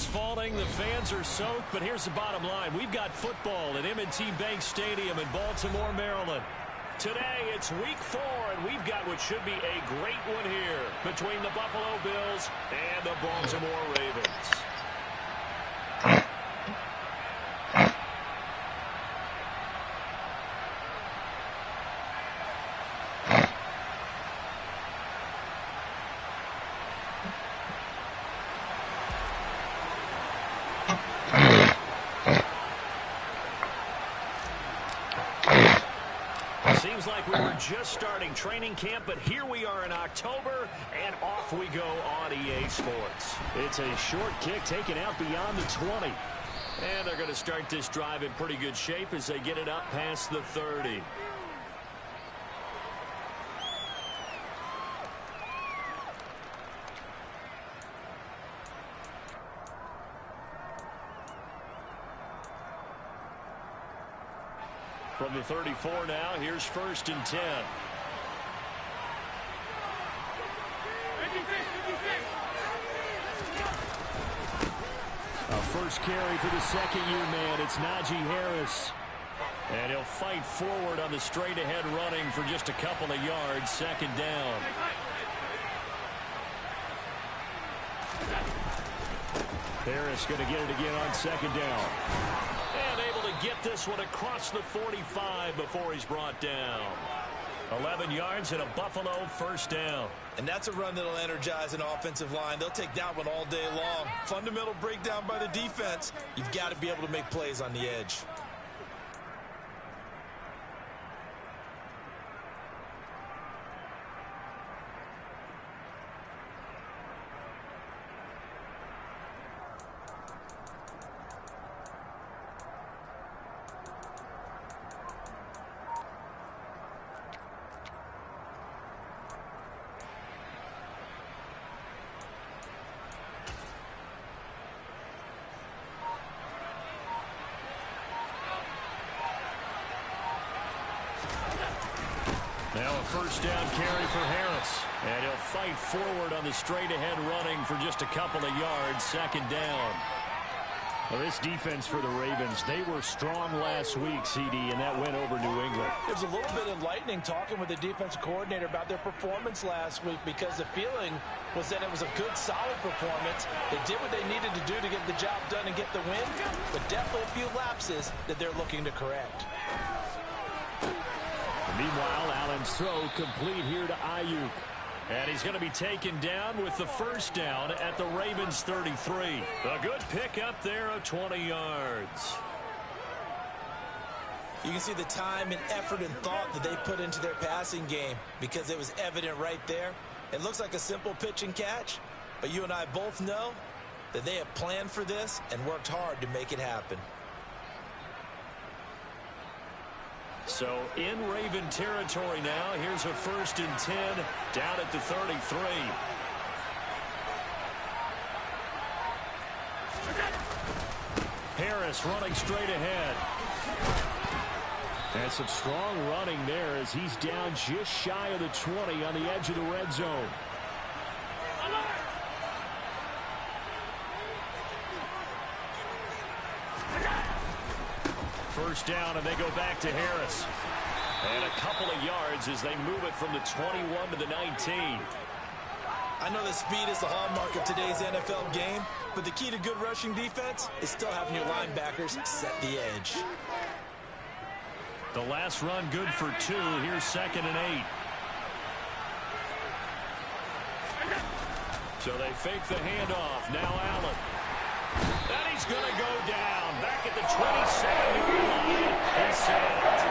is falling. The fans are soaked. But here's the bottom line. We've got football at M&T Bank Stadium in Baltimore, Maryland. Today, it's week 4, and we've got what should be a great one here between the Buffalo Bills and the Baltimore Ravens. Seems like we were just starting training camp, but here we are in October, and off we go on EA Sports. It's a short kick taken out beyond the 20. And they're going to start this drive in pretty good shape as they get it up past the 30. From the 34 now, here's 1st and 10. A first carry for the second-year man. It's Najee Harris. And he'll fight forward on the straight-ahead running for just a couple of yards. 2nd down. Harris going to get it again on 2nd down. And able to get this one across the 45 before he's brought down. 11 yards and a Buffalo 1st down. And that's a run that'll energize an offensive line. They'll take that one all day long. Fundamental breakdown by the defense. You've got to be able to make plays on the edge. Now a 1st down carry for Harris. And he'll fight forward on the straight-ahead running for just a couple of yards. 2nd down. Well, this defense for the Ravens, they were strong last week, CD, and that went over New England. It was a little bit enlightening talking with the defensive coordinator about their performance last week, because the feeling was that it was a good, solid performance. They did what they needed to do to get the job done and get the win, but definitely a few lapses that they're looking to correct. Meanwhile, Allen's throw complete here to Ayuk. And he's going to be taken down with the 1st down at the Ravens 33. A good pickup there of 20 yards. You can see the time and effort and thought that they put into their passing game, because it was evident right there. It looks like a simple pitch and catch, but you and I both know that they have planned for this and worked hard to make it happen. So in Raven territory now. Here's a 1st and 10 down at the 33. Harris running straight ahead. And some strong running there as he's down just shy of the 20 on the edge of the red zone. First down, and they go back to Harris. And a couple of yards as they move it from the 21 to the 19. I know that speed is the hallmark of today's NFL game, but the key to good rushing defense is still having your linebackers set the edge. The last run good for 2. Here's 2nd and 8. So they fake the handoff. Now Allen. And he's going to go down. Back at the 27-yard line. He's sacked.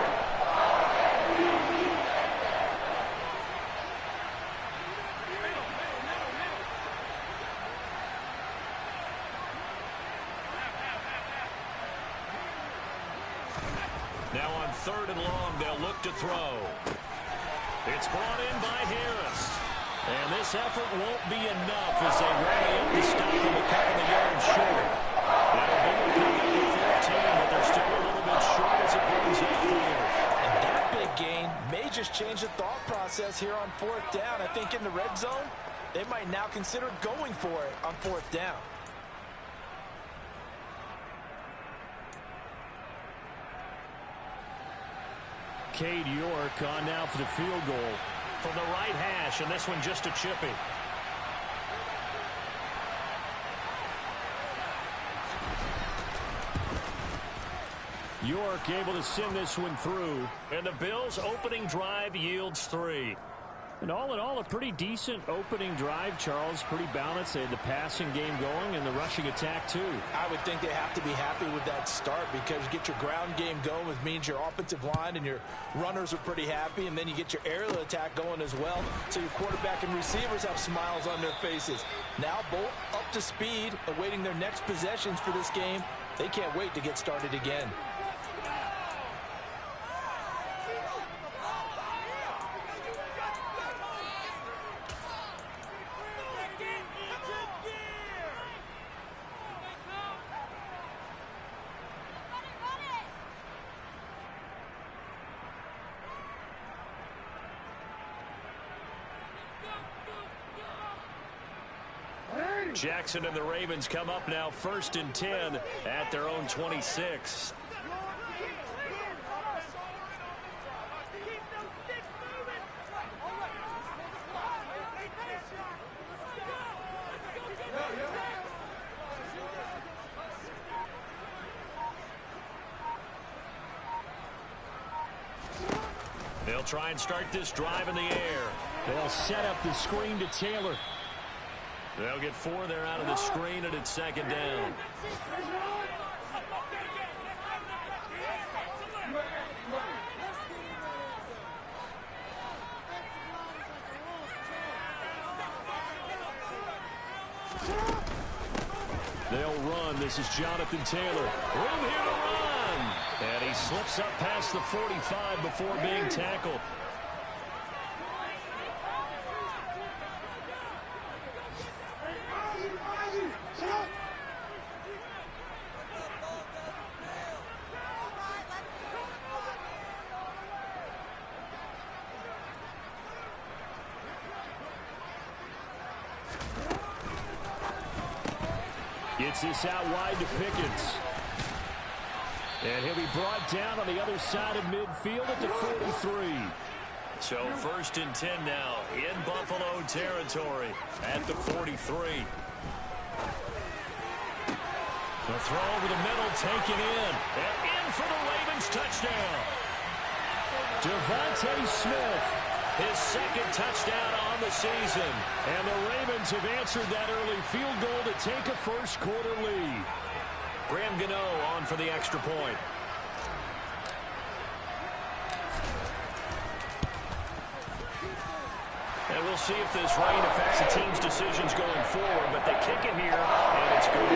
Now on 3rd and long, they'll look to throw. It's brought in by Harris. And this effort won't be enough as they rally up to stop him a couple of yards short. That'll be a pickup of 14, but they're still a little bit short as it brings it 4. And that big gain may just change the thought process here on 4th down. I think in the red zone, they might now consider going for it on 4th down. Cade York on now for the field goal. From the right hash, and this one just a chippy. York able to send this one through. And the Bills' opening drive yields 3. And all in all, a pretty decent opening drive, Charles. Pretty balanced. They had the passing game going and the rushing attack, too. I would think they have to be happy with that start because you get your ground game going, which means your offensive line and your runners are pretty happy, and then you get your aerial attack going as well, so your quarterback and receivers have smiles on their faces. Now both up to speed, awaiting their next possessions for this game. They can't wait to get started again. Jackson and the Ravens come up now 1st and 10 at their own 26. They'll try and start this drive in the air. They'll set up the screen to Taylor. They'll get 4 there out of the screen, and it's 2nd down. They'll run. This is Jonathan Taylor. Room here to run. And he slips up past the 45 before being tackled. Gets this out wide to Pickens. And he'll be brought down on the other side of midfield at the 43. So 1st and 10 now in Buffalo territory at the 43. The throw over the middle, taken in. And in for the Ravens touchdown. Devontae Smith, his 2nd touchdown on the season. And the Ravens have answered that early field goal to take a first-quarter lead. Graham Gano on for the extra point. And we'll see if this rain affects the team's decisions going forward, but they kick it here, and it's good.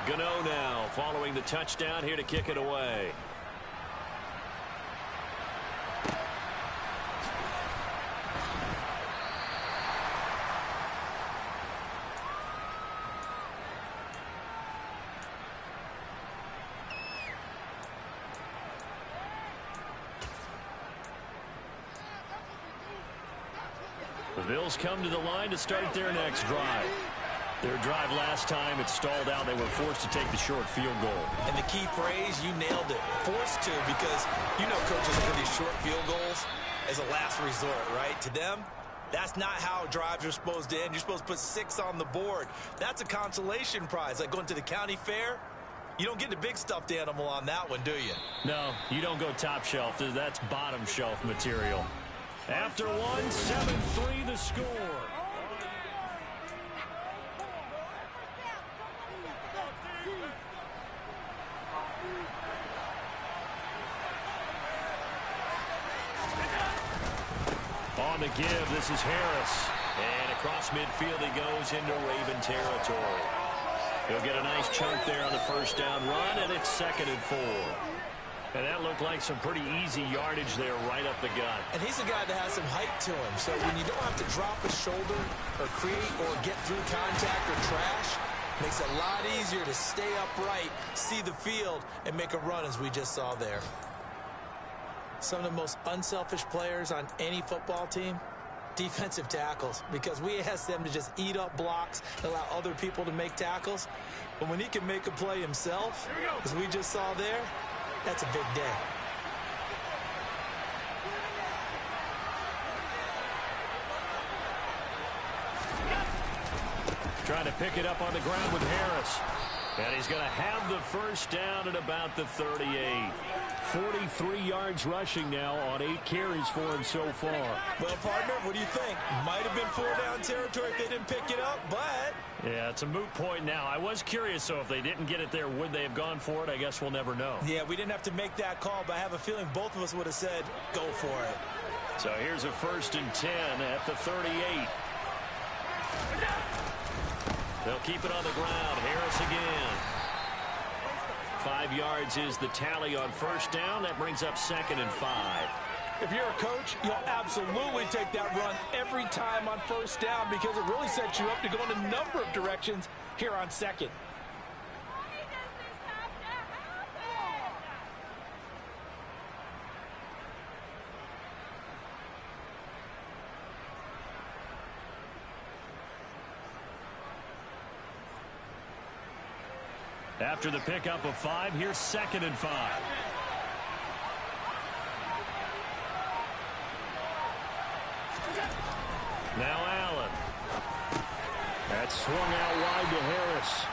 Gano now following the touchdown here to kick it away. The Bills come to the line to start their next drive. Their drive last time, it stalled out. They were forced to take the short field goal. And the key phrase, you nailed it. Forced to, because you know coaches look at these short field goals as a last resort, right? To them, that's not how drives are supposed to end. You're supposed to put 6 on the board. That's a consolation prize. Like going to the county fair, you don't get the big stuffed animal on that one, do you? No, you don't go top shelf. That's bottom shelf material. After one, 7-3 the score. On the give, this is Harris. And across midfield he goes into Raven territory. He'll get a nice chunk there on the first down run, and it's 2nd and 4. And that looked like some pretty easy yardage there right up the gut. And he's a guy that has some height to him. So when you don't have to drop a shoulder or create or get through contact or trash, makes it a lot easier to stay upright, see the field, and make a run as we just saw there. Some of the most unselfish players on any football team defensive tackles, because we ask them to just eat up blocks, allow other people to make tackles. But when he can make a play himself, as we just saw there, that's a big day. Trying to pick it up on the ground with Harris. And he's going to have the first down at about the 38. 43 yards rushing now on 8 carries for him so far. Well, partner, what do you think? Might have been 4-down territory if they didn't pick it up, but... Yeah, it's a moot point now. I was curious, so if they didn't get it there, would they have gone for it? I guess we'll never know. Yeah, we didn't have to make that call, but I have a feeling both of us would have said, go for it. So here's a 1st and 10 at the 38. They'll keep it on the ground. Harris again. 5 yards is the tally on 1st down. That brings up 2nd and 5. If you're a coach, you'll absolutely take that run every time on 1st down because it really sets you up to go in a number of directions here on 2nd. After the pickup of 5, here's 2nd and 5. Now Allen. That's swung out wide to Harris.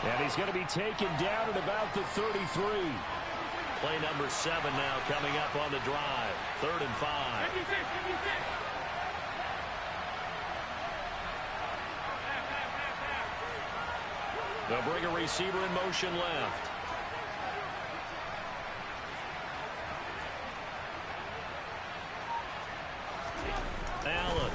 And he's going to be taken down at about the 33. Play number 7 now coming up on the drive. 3rd and 5. They'll bring a receiver in motion left. Allen.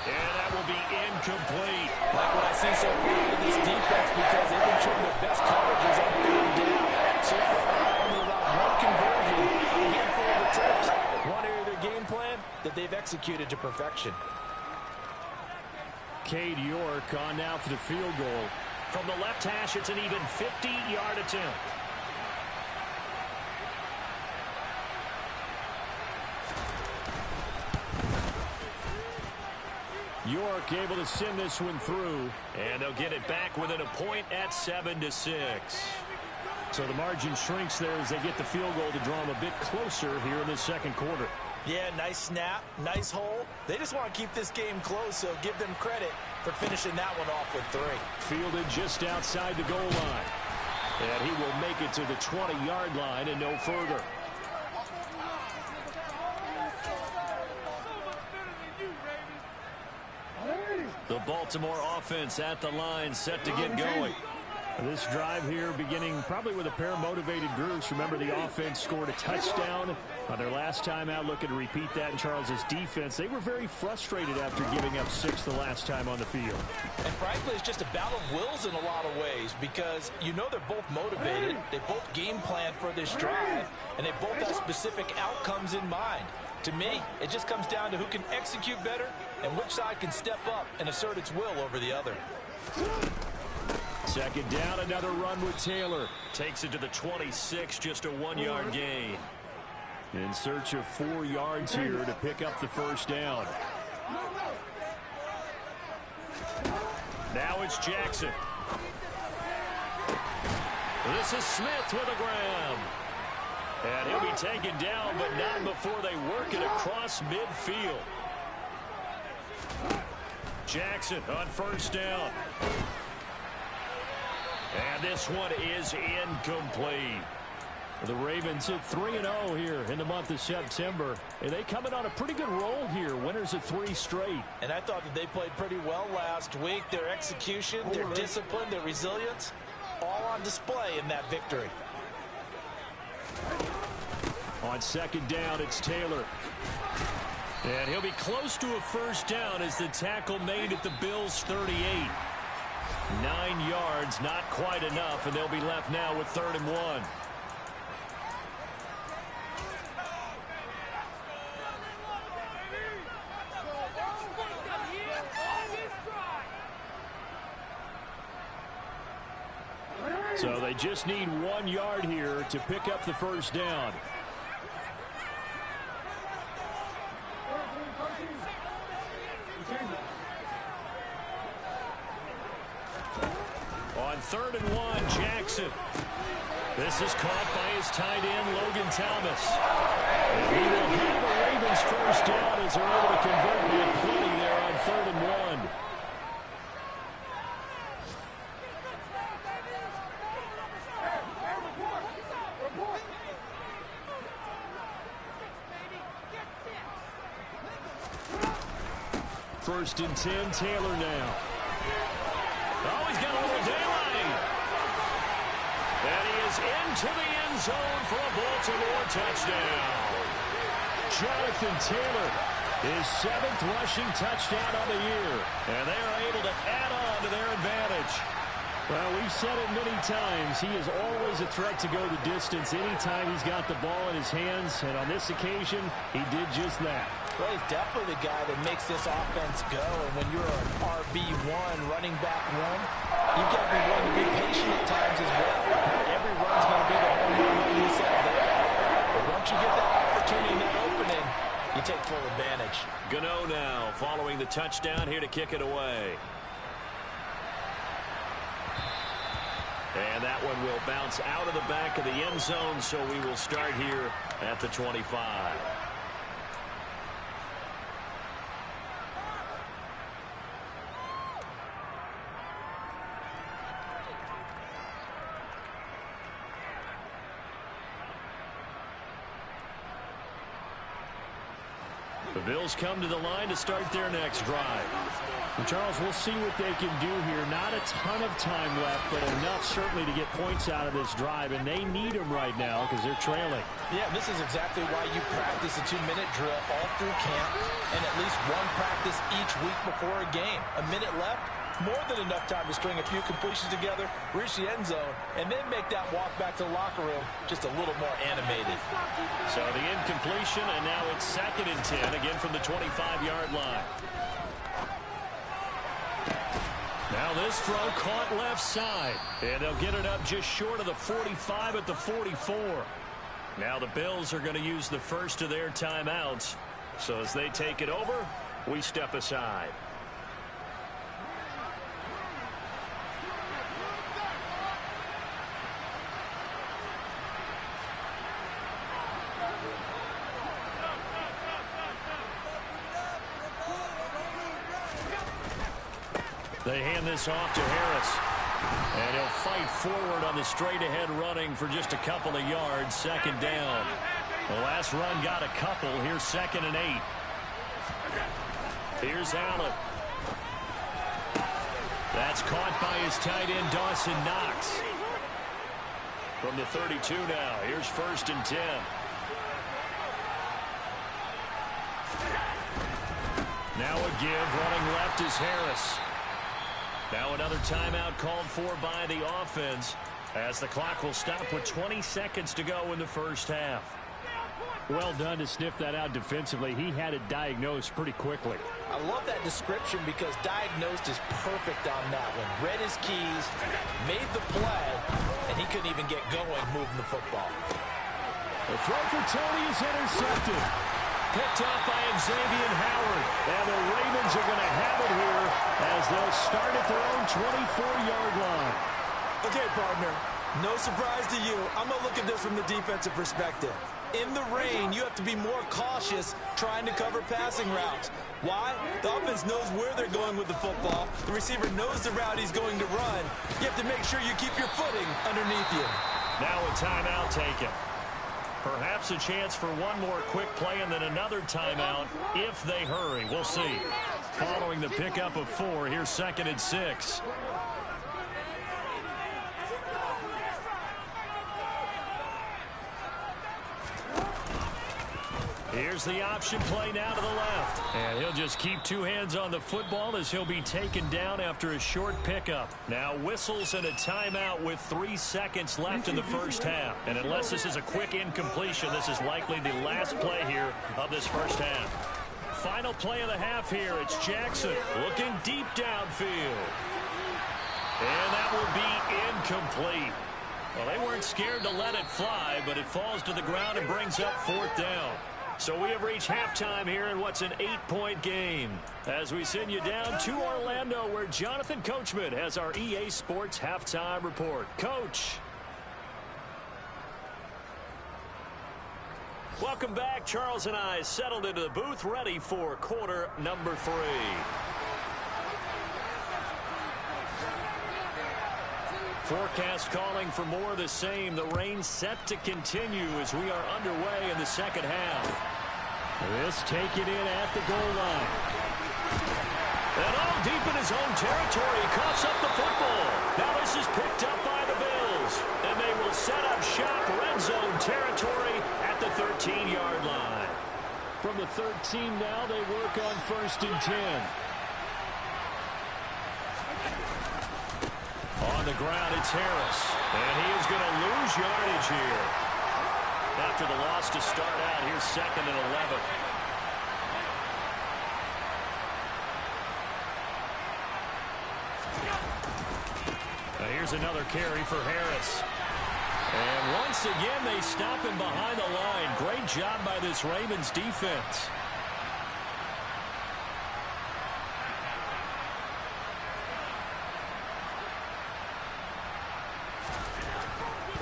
And that will be incomplete. Like what I see so far in this defense because they've been showing their best coverages on 3rd down. So far, only allowed 1 conversion, a handful of attempts. One area of their game plan that they've executed to perfection. Cade York on now for the field goal. From the left hash, it's an even 50-yard attempt. York able to send this one through, and they'll get it back within a point at 7-6. So the margin shrinks there as they get the field goal to draw them a bit closer here in the 2nd quarter. Yeah, nice snap, nice hole. They just want to keep this game close, so give them credit for finishing that one off with 3. Fielded just outside the goal line. And he will make it to the 20-yard line and no further. The Baltimore offense at the line, set to get going. This drive here beginning probably with a pair of motivated groups. Remember, the offense scored a touchdown on their last time out. Looking to repeat that in Charles's defense. They were very frustrated after giving up 6 the last time on the field. And frankly, it's just a battle of wills in a lot of ways because you know they're both motivated. They both game plan for this drive, and they both have specific outcomes in mind. To me, it just comes down to who can execute better and which side can step up and assert its will over the other. 2nd down, another run with Taylor. Takes it to the 26, just a 1-yard gain. In search of 4 yards here to pick up the 1st down. Now it's Jackson. This is Smith with a grab. And he'll be taken down, but not before they work it across midfield. Jackson on 1st down. And this one is incomplete. The Ravens hit 3-0 here in the month of September. And they come in on a pretty good roll here. Winners of 3 straight. And I thought that they played pretty well last week. Their execution, their discipline, their resilience, all on display in that victory. On 2nd down, it's Taylor. And he'll be close to a 1st down as the tackle made at the Bills' 38. 9 yards, not quite enough, and they'll be left now with 3rd and 1. So they just need 1 yard here to pick up the 1st down. 3rd and 1, Jackson. This is caught by his tight end, Logan Thomas. And he will have the Ravens first down as they're able to convert by plenty there on 3rd and 1. First and 10, Taylor now. Oh, he's got a little daylight. And he is into the end zone for a Baltimore touchdown. Jonathan Taylor, his 7th rushing touchdown on the year. And they are able to add on to their advantage. Well, we've said it many times. He is always a threat to go the distance anytime he's got the ball in his hands. And on this occasion, he did just that. Well, he's definitely the guy that makes this offense go. And when you're an RB1, running back one, you've got to be willing to be patient at times as well. Not every run's going to be the home run you saw there. But once you get that opportunity and that opening, you take full advantage. Gano now following the touchdown here to kick it away. And that one will bounce out of the back of the end zone, so we will start here at the 25. The Bills come to the line to start their next drive. And Charles, we'll see what they can do here. Not a ton of time left, but enough certainly to get points out of this drive, and they need them right now because they're trailing. Yeah, this is exactly why you practice a 2-minute drill all through camp and at least one practice each week before a game. A minute left, more than enough time to string a few completions together, reach the end zone, and then make that walk back to the locker room just a little more animated. So the incompletion, and now it's 2nd and 10, again from the 25-yard line. Now this throw caught left side, and they'll get it up just short of the 45 at the 44. Now the Bills are going to use the first of their timeouts. So as they take it over, we step aside. They hand this off to Harris. And he'll fight forward on the straight-ahead running for just a couple of yards. 2nd down. The last run got a couple. Here's 2nd and 8. Here's Allen. That's caught by his tight end, Dawson Knox. From the 32 now. Here's 1st and 10. Now a give. Running left is Harris. Now another timeout called for by the offense as the clock will stop with 20 seconds to go in the first half. Well done to sniff that out defensively. He had it diagnosed pretty quickly. I love that description because diagnosed is perfect on that one. Read his keys, made the play, and he couldn't even get going moving the football. The throw for Tony is intercepted. Picked off by Xavier Howard. And the Ravens are going to have it here as they'll start at their own 24-yard line. Okay, partner, no surprise to you. I'm going to look at this from the defensive perspective. In the rain, you have to be more cautious trying to cover passing routes. Why? The offense knows where they're going with the football. The receiver knows the route he's going to run. You have to make sure you keep your footing underneath you. Now a timeout taken. Perhaps a chance for one more quick play and then another timeout if they hurry. We'll see. Following the pickup of 4, here's 2nd and 6. Here's the option play now to the left. And he'll just keep 2 hands on the football as he'll be taken down after a short pickup. Now whistles and a timeout with 3 seconds left in the first half. And unless this is a quick incompletion, this is likely the last play here of this first half. Final play of the half here. It's Jackson looking deep downfield. And that will be incomplete. Well, they weren't scared to let it fly, but it falls to the ground and brings up 4th down. So we have reached halftime here in what's an 8-point game. As we send you down to Orlando, where Jonathan Coachman has our EA Sports halftime report. Coach. Welcome back. Charles and I settled into the booth, ready for quarter number 3. Forecast calling for more of the same. The rain set to continue as we are underway in the second half. This taken in at the goal line. And all deep in his own territory, he coughs up the football. Now this is picked up by the Bills. And they will set up shop, red zone territory at the 13-yard line. From the 13 now, they work on 1st and 10. On the ground, it's Harris. And he is going to lose yardage here. After the loss to start out, here's 2nd and 11. Here's another carry for Harris. And once again, they stop him behind the line. Great job by this Ravens defense.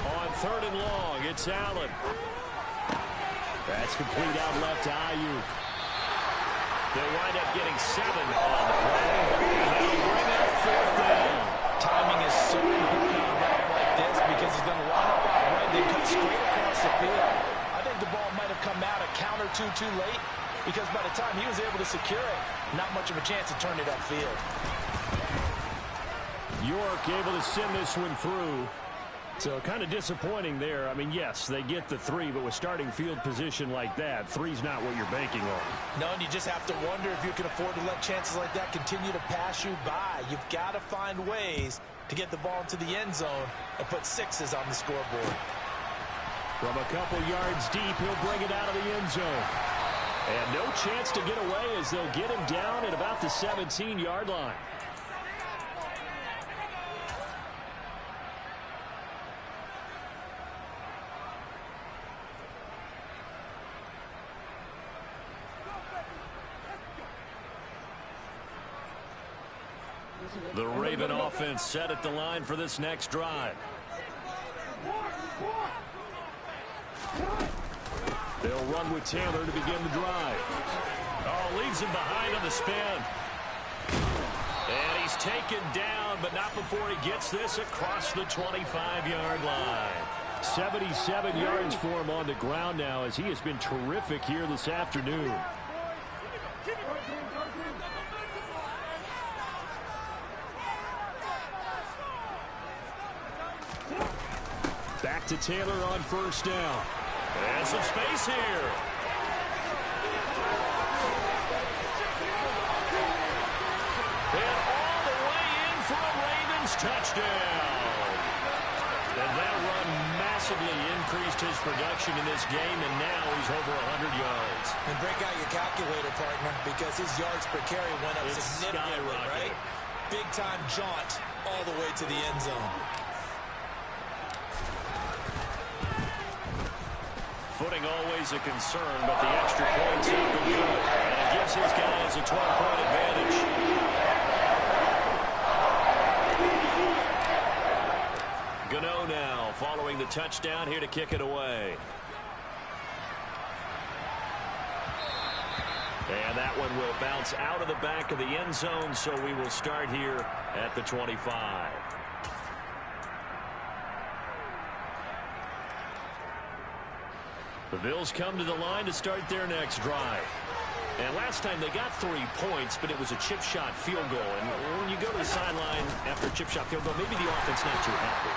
On 3rd and long, it's Allen. That's complete out left to Ayuk. They'll wind up getting 7 on the play. And they'll bring up 4th down. Timing is so important on a route like this because he's going to line up out right, then cut straight across the field. I think the ball might have come out a count or two too late because by the time he was able to secure it, not much of a chance to turn it upfield. York able to send this one through. So kind of disappointing there. I mean, yes, they get the 3, but with starting field position like that, 3's not what you're banking on. No, and you just have to wonder if you can afford to let chances like that continue to pass you by. You've got to find ways to get the ball into the end zone and put 6s on the scoreboard. From a couple yards deep, he'll bring it out of the end zone. And no chance to get away as they'll get him down at about the 17-yard line. The Raven offense set at the line for this next drive. They'll run with Taylor to begin the drive. Oh, leaves him behind on the spin. And he's taken down, but not before he gets this across the 25-yard line. 77 yards for him on the ground now as he has been terrific here this afternoon. Back to Taylor on 1st down. And some space here. And all the way in for a Ravens touchdown. And that run massively increased his production in this game, and now he's over 100 yards. And break out your calculator, partner, because his yards per carry went up significantly, right? Big-time jaunt all the way to the end zone. Footing always a concern, but the extra point's up and good. And it gives his guys a 12-point advantage. Gano now following the touchdown here to kick it away. And that one will bounce out of the back of the end zone, so we will start here at the 25. The Bills come to the line to start their next drive. And last time they got 3 points, but it was a chip shot field goal. And when you go to the sideline after a chip shot field goal, maybe the offense not too happy.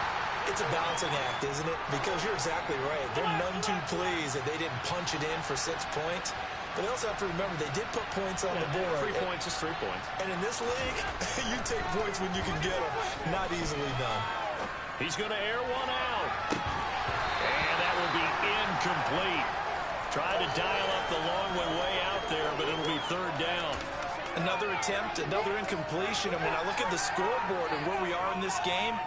It's a balancing act, isn't it? Because you're exactly right. They're none too pleased that they didn't punch it in for 6 points. But they also have to remember they did put points on the board. 3 points is 3 points. And in this league, you take points when you can get them. Not easily done. He's going to air one out. And that will be incomplete. Tried to dial up the long one way out there, but it'll be 3rd down. Another attempt, another incompletion. And when I look at the scoreboard and where we are in this game,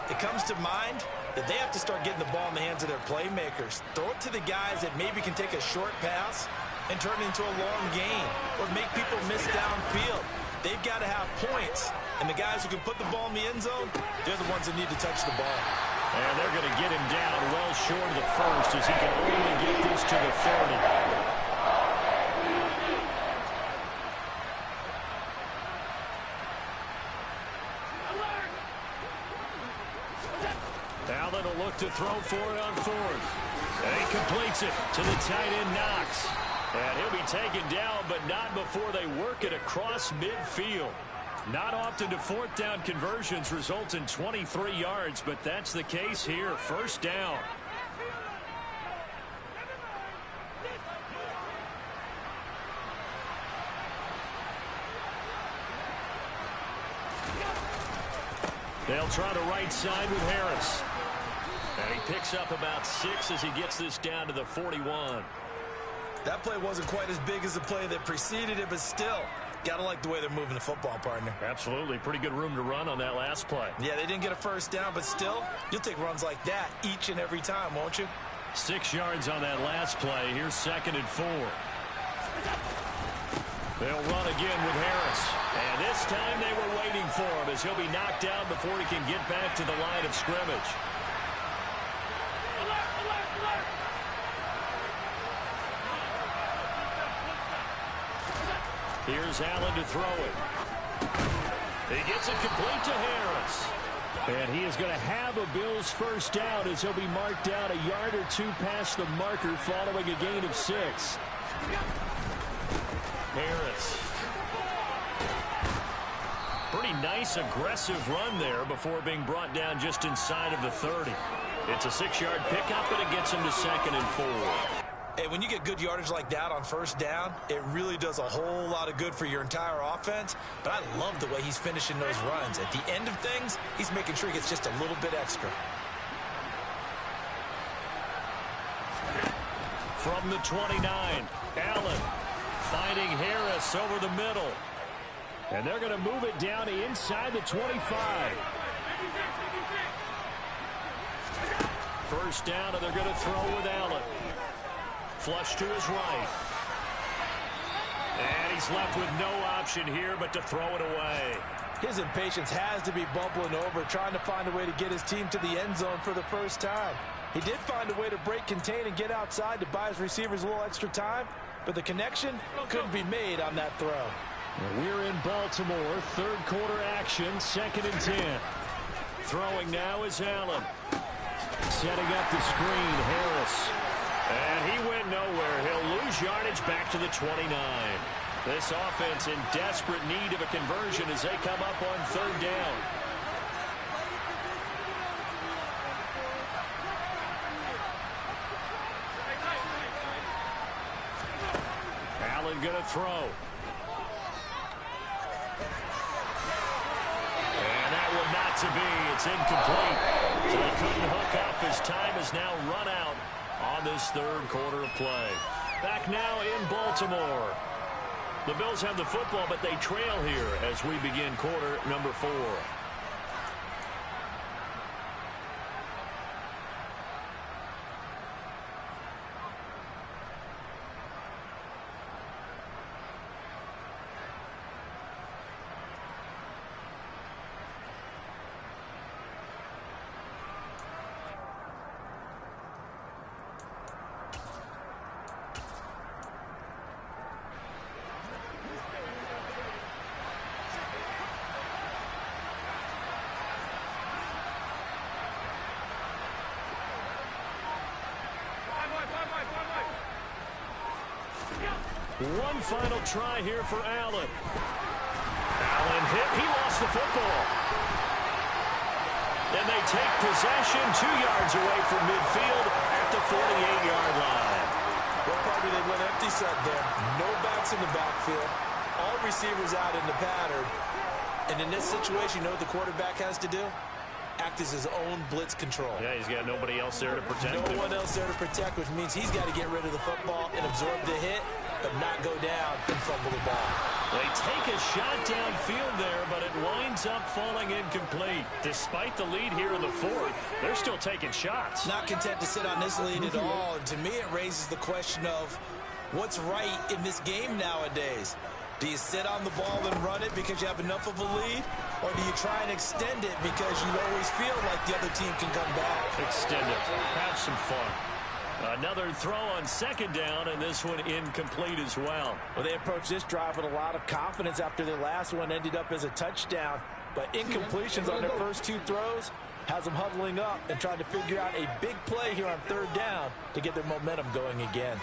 it comes to mind that they have to start getting the ball in the hands of their playmakers. Throw it to the guys that maybe can take a short pass and turn it into a long gain or make people miss downfield. They've got to have points, and the guys who can put the ball in the end zone, they're the ones that need to touch the ball. And they're going to get him down well short of the first as he can only get this to the 30. Allen will look to throw for it on fourth. And he completes it to the tight end, Knox. And he'll be taken down, but not before they work it across midfield. Not often do fourth down conversions result in 23 yards, but that's the case here. First down. They'll try the right side with Harris. And he picks up about 6 as he gets this down to the 41. That play wasn't quite as big as the play that preceded it, but still, got to like the way they're moving the football, partner. Absolutely. Pretty good room to run on that last play. Yeah, they didn't get a first down, but still, you'll take runs like that each and every time, won't you? 6 yards on that last play. Here's 2nd and 4. They'll run again with Harris. And this time they were waiting for him as he'll be knocked down before he can get back to the line of scrimmage. Here's Allen to throw it. He gets it complete to Harris. And he is going to have a Bills first down as he'll be marked down a yard or 2 past the marker following a gain of 6. Harris. Pretty nice, aggressive run there before being brought down just inside of the 30. It's a 6-yard pickup, and it gets him to 2nd and 4. Hey, when you get good yardage like that on first down, it really does a whole lot of good for your entire offense. But I love the way he's finishing those runs. At the end of things, he's making sure he gets just a little bit extra. From the 29, Allen finding Harris over the middle. And they're going to move it down to inside the 25. First down, and they're going to throw with Allen. Flush to his right. And he's left with no option here but to throw it away. His impatience has to be bubbling over, trying to find a way to get his team to the end zone for the first time. He did find a way to break contain and get outside to buy his receivers a little extra time, but the connection couldn't be made on that throw. We're in Baltimore, third quarter action, 2nd and 10. Throwing now is Allen. Setting up the screen, Harris. And he went nowhere. He'll lose yardage back to the 29. This offense in desperate need of a conversion as they come up on 3rd down. Allen going to throw. And that one not to be. It's incomplete. So he couldn't hook up. His time is now run out on this 3rd quarter of play. Back now in Baltimore. The Bills have the football, but they trail here as we begin quarter number 4. One final try here for Allen. Allen hit. He lost the football. And they take possession 2 yards away from midfield at the 48-yard line. Well, probably they went empty set there. No backs in the backfield. All receivers out in the pattern. And in this situation, you know what the quarterback has to do? Act as his own blitz control. Yeah, he's got nobody else there to protect him. No one else there to protect, which means he's got to get rid of the football and absorb the hit but not go down and fumble the ball. They take a shot downfield there, but it winds up falling incomplete. Despite the lead here in the fourth, they're still taking shots. Not content to sit on this lead at all. And to me, it raises the question of what's right in this game nowadays. Do you sit on the ball and run it because you have enough of a lead? Or do you try and extend it because you always feel like the other team can come back? Extend it. Have some fun. Another throw on second down, and this one incomplete as well. Well, they approached this drive with a lot of confidence after their last one ended up as a touchdown. But incompletions on their first two throws has them huddling up and trying to figure out a big play here on third down to get their momentum going again.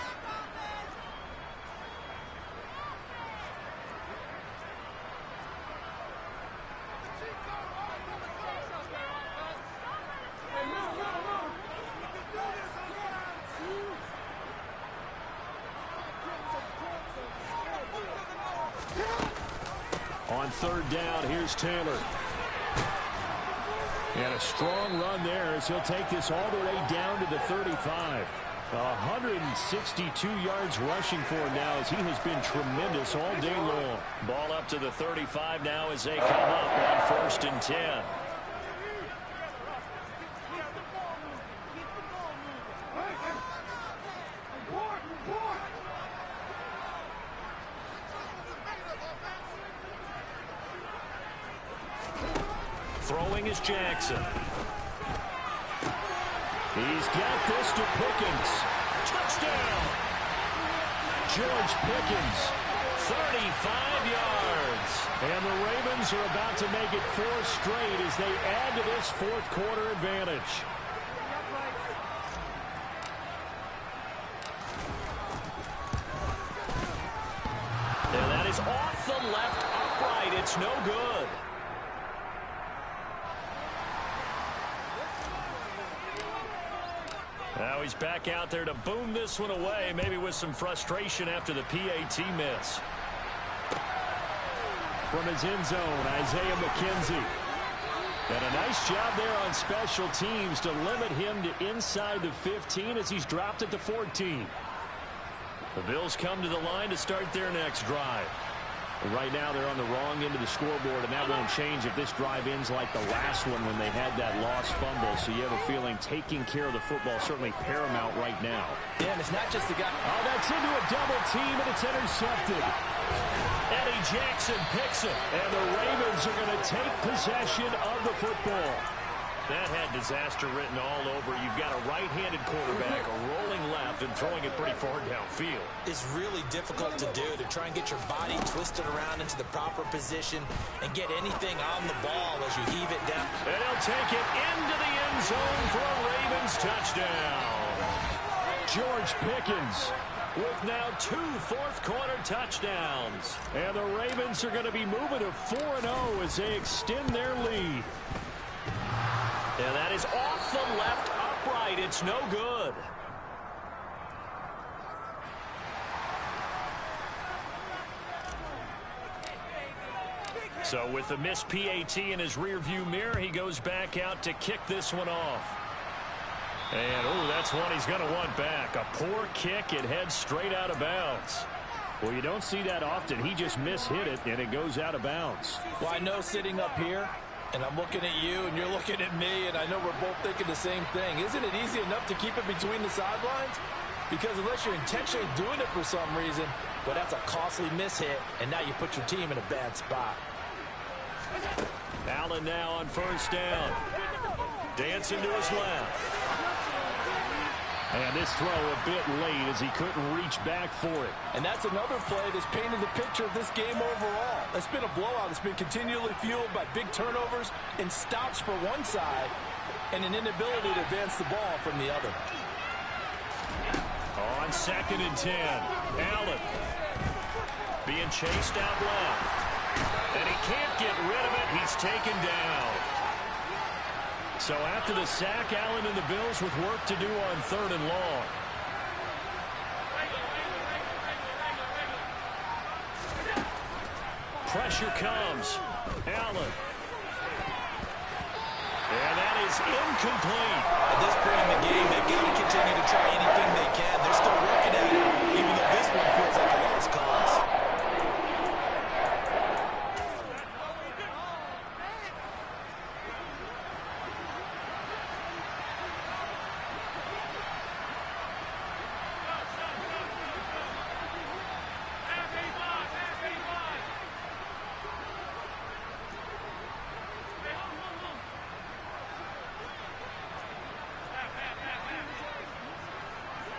On third down, here's Taylor. And a strong run there as he'll take this all the way down to the 35. 162 yards rushing for him now as he has been tremendous all day long. Ball up to the 35 now as they come up on 1st and 10. Throwing is Jackson. He's got this to Pickens. Touchdown! George Pickens. 35 yards. And the Ravens are about to make it 4 straight as they add to this fourth quarter advantage. And that is off the left upright. It's no good. Now he's back out there to boom this one away, maybe with some frustration after the PAT miss. From his end zone, Isaiah McKenzie. And a nice job there on special teams to limit him to inside the 15 as he's dropped at the 14. The Bills come to the line to start their next drive. Right now they're on the wrong end of the scoreboard, and that won't change if this drive ends like the last one when they had that lost fumble. So you have a feeling taking care of the football is certainly paramount right now. Yeah, and it's not just the guy. Oh, that's into a double team, and it's intercepted. Eddie Jackson picks it. And the Ravens are going to take possession of the football. That had disaster written all over. You've got a right-handed quarterback, a rolling left, and throwing it pretty far downfield. It's really difficult to do, to try and get your body twisted around into the proper position and get anything on the ball as you heave it down. And he'll take it into the end zone for a Ravens touchdown. George Pickens with now 2 fourth-quarter touchdowns. And the Ravens are going to be moving to 4-0 as they extend their lead. And that is off the left upright. It's no good. So with the missed PAT in his rearview mirror, he goes back out to kick this one off. And, oh, that's one he's going to want back. A poor kick. It heads straight out of bounds. Well, you don't see that often. He just mishit it, and it goes out of bounds. Well, I know sitting up here, and I'm looking at you, and you're looking at me, and I know we're both thinking the same thing. Isn't it easy enough to keep it between the sidelines? Because unless you're intentionally doing it for some reason, well, that's a costly mishit, and now you put your team in a bad spot. Allen now on first down. Dancing to his left. And this throw a bit late as he couldn't reach back for it. And that's another play that's painted the picture of this game overall. It's been a blowout. It's been continually fueled by big turnovers and stops for one side and an inability to advance the ball from the other. On 2nd and 10, Allen being chased out left. And he can't get rid of it. He's taken down. So after the sack, Allen and the Bills with work to do on 3rd and long. Pressure comes. Allen. And that is incomplete. At this point in the game, they've got to continue to try anything they can. They're still working at it, even though this one feels like a lost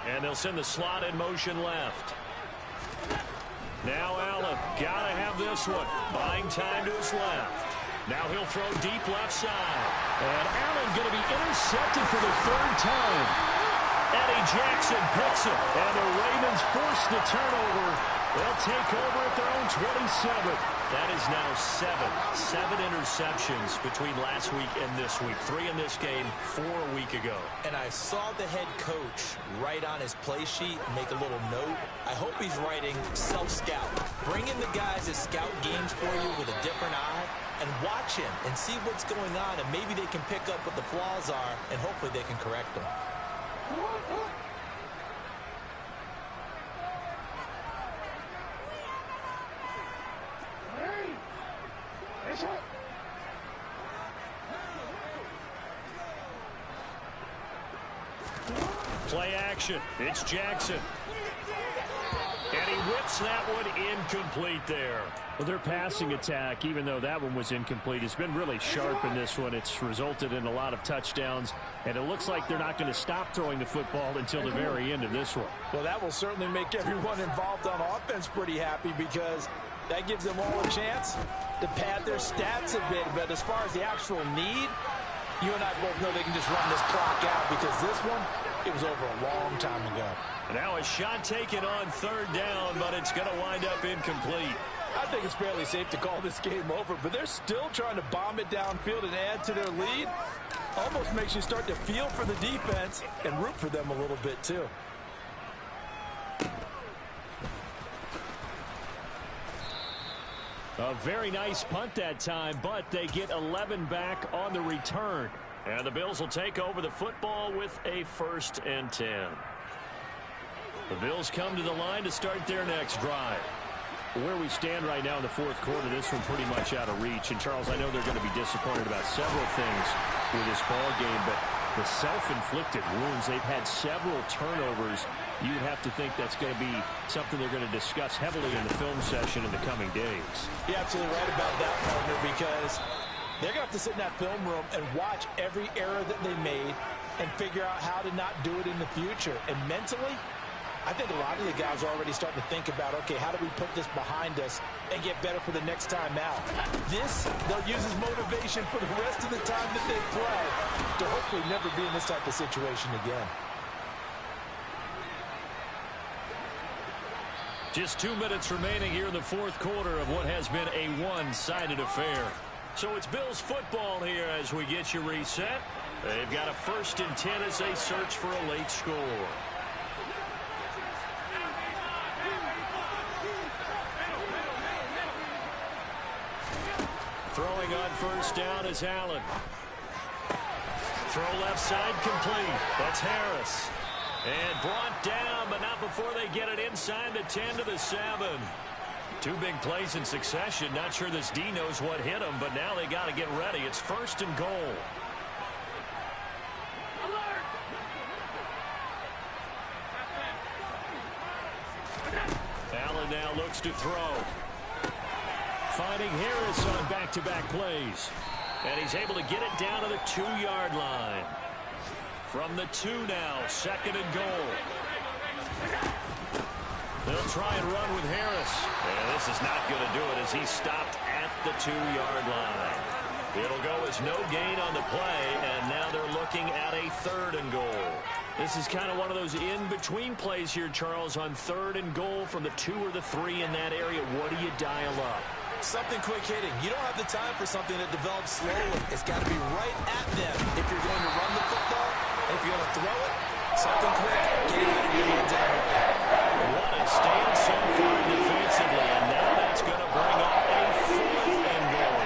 And they'll send the slot in motion left. Now Allen, gotta have this one. Buying time to his left. Now he'll throw deep left side. And Allen going to be intercepted for the third time. Eddie Jackson picks it. And the Ravens force the turnover. They'll take over at their own 27. That is now seven interceptions between last week and this week. 3 in this game, 4 a week ago. And I saw the head coach write on his play sheet, make a little note. I hope he's writing self-scout. Bring in the guys that scout games for you with a different eye and watch him and see what's going on, and maybe they can pick up what the flaws are, and hopefully they can correct them. Play action. It's Jackson. And he whips that one incomplete there. Well, their passing attack, even though that one was incomplete, has been really sharp in this one. It's resulted in a lot of touchdowns, and it looks like they're not going to stop throwing the football until the very end of this one. Well, that will certainly make everyone involved on offense pretty happy, because that gives them all a chance to pad their stats a bit. But as far as the actual need, you and I both know they can just run this clock out, because this one, it was over a long time ago. Now a shot taken on third down, but it's going to wind up incomplete. I think it's fairly safe to call this game over, but they're still trying to bomb it downfield and add to their lead. Almost makes you start to feel for the defense and root for them a little bit too. A very nice punt that time, but they get 11 back on the return. And the Bills will take over the football with a 1st and 10. The Bills come to the line to start their next drive. Where we stand right now in the 4th quarter, this one pretty much out of reach. And, Charles, I know they're going to be disappointed about several things with this ball game, but the self-inflicted wounds, they've had several turnovers. You'd have to think that's going to be something they're going to discuss heavily in the film session in the coming days. You're absolutely right about that, partner, because they're going to have to sit in that film room and watch every error that they made and figure out how to not do it in the future. And mentally, I think a lot of the guys are already starting to think about, okay, how do we put this behind us and get better for the next time out? This, they'll use as motivation for the rest of the time that they play to hopefully never be in this type of situation again. Just 2 minutes remaining here in the 4th quarter of what has been a one-sided affair. So it's Bills football here as we get you reset. They've got a 1st and 10 as they search for a late score. Throwing on 1st down is Allen. Throw left side complete. That's Harris. And brought down, but not before they get it inside the 10 to the 7. 2 big plays in succession. Not sure this D knows what hit him, but now they got to get ready. It's 1st and goal. Allen now looks to throw. Finding Harris on back-to-back plays. And he's able to get it down to the 2-yard line. From the 2 now, 2nd and goal. They'll try and run with Harris. And this is not going to do it as he's stopped at the 2-yard line. It'll go as no gain on the play, and now they're looking at a 3rd and goal. This is kind of one of those in-between plays here, Charles, on 3rd and goal from the 2 or the 3 in that area. What do you dial up? Something quick hitting. You don't have the time for something that develops slowly. It's got to be right at them if you're going to run the football. And if you're going to throw it, something quick, get it out of your hands anyway. What a stand so far defensively, and now that's going to bring up a 4th and goal.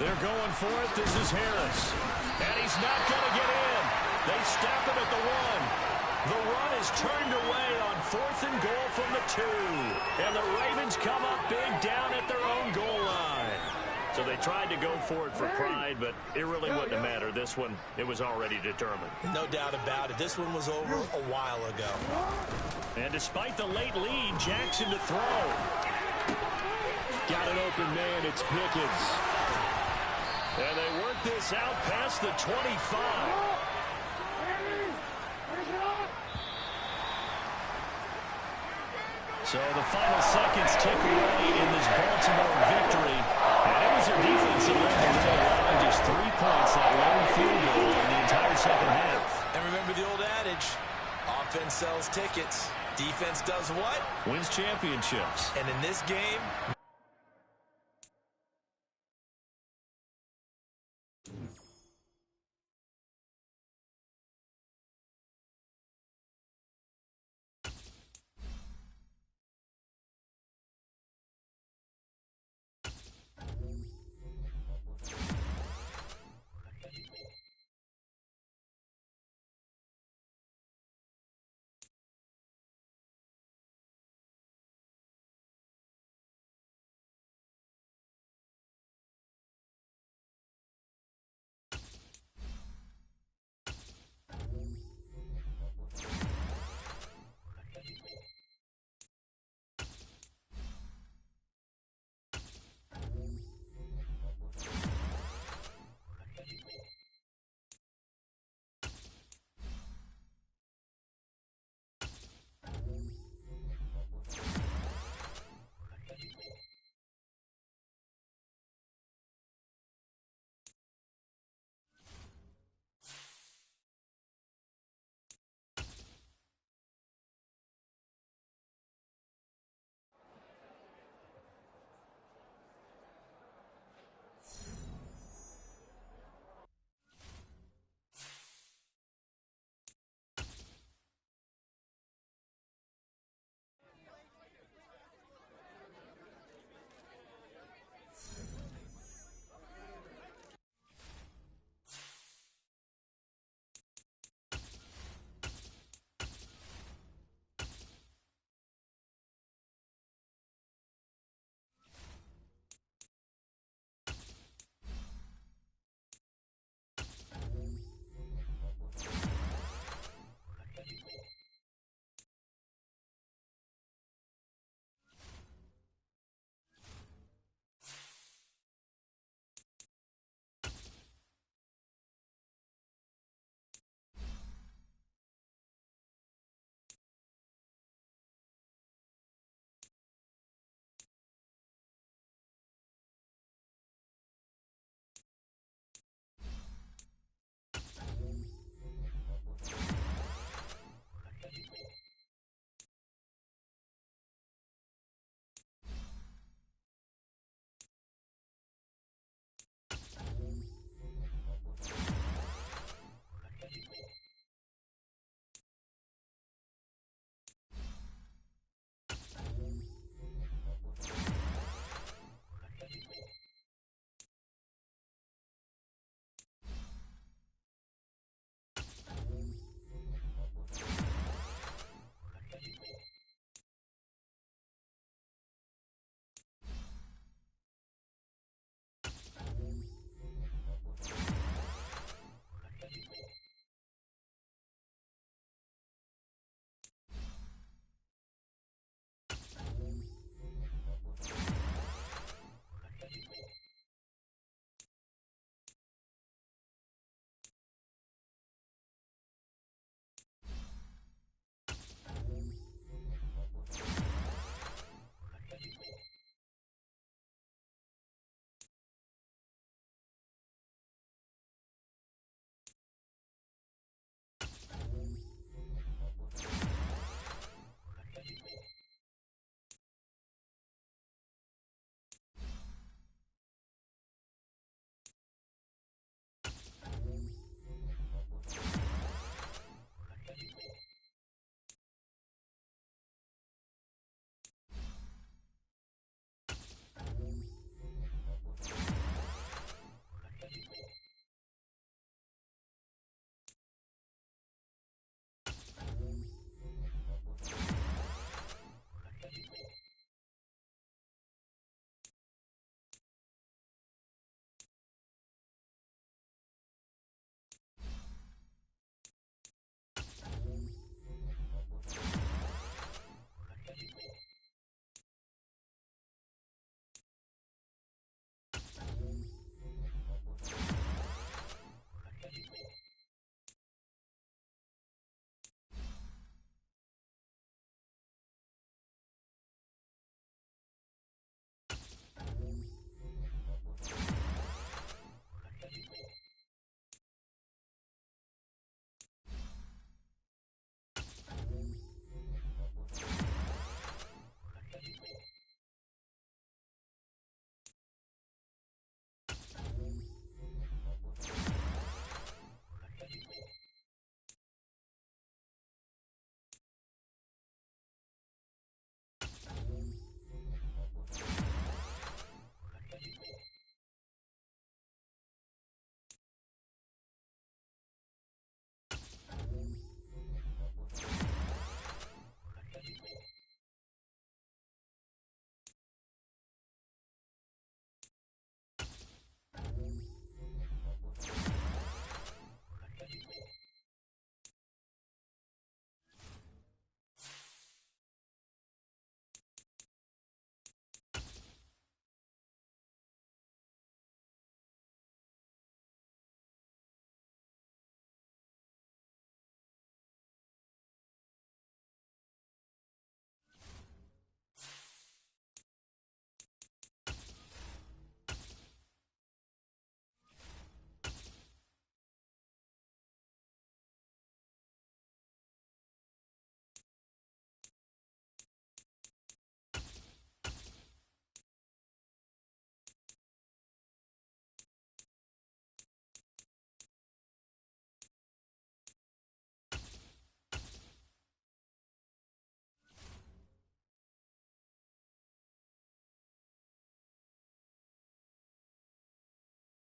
They're going for it. This is Harris. And he's not going to get in. They stop him at the 1. The run is turned away on 4th and goal from the 2. And the Ravens come up big down at their own goal line. So they tried to go for it for pride, but it really wouldn't have mattered. This one, it was already determined. No doubt about it. This one was over a while ago. And despite the late lead, Jackson to throw. Got it open man, it's Pickens. And they work this out past the 25. So the final seconds tick away in this Baltimore victory. And it was their defense that led the way, allowing just 3 points, that lone field goal in the entire second half. And remember the old adage, offense sells tickets. Defense does what? Wins championships. And in this game,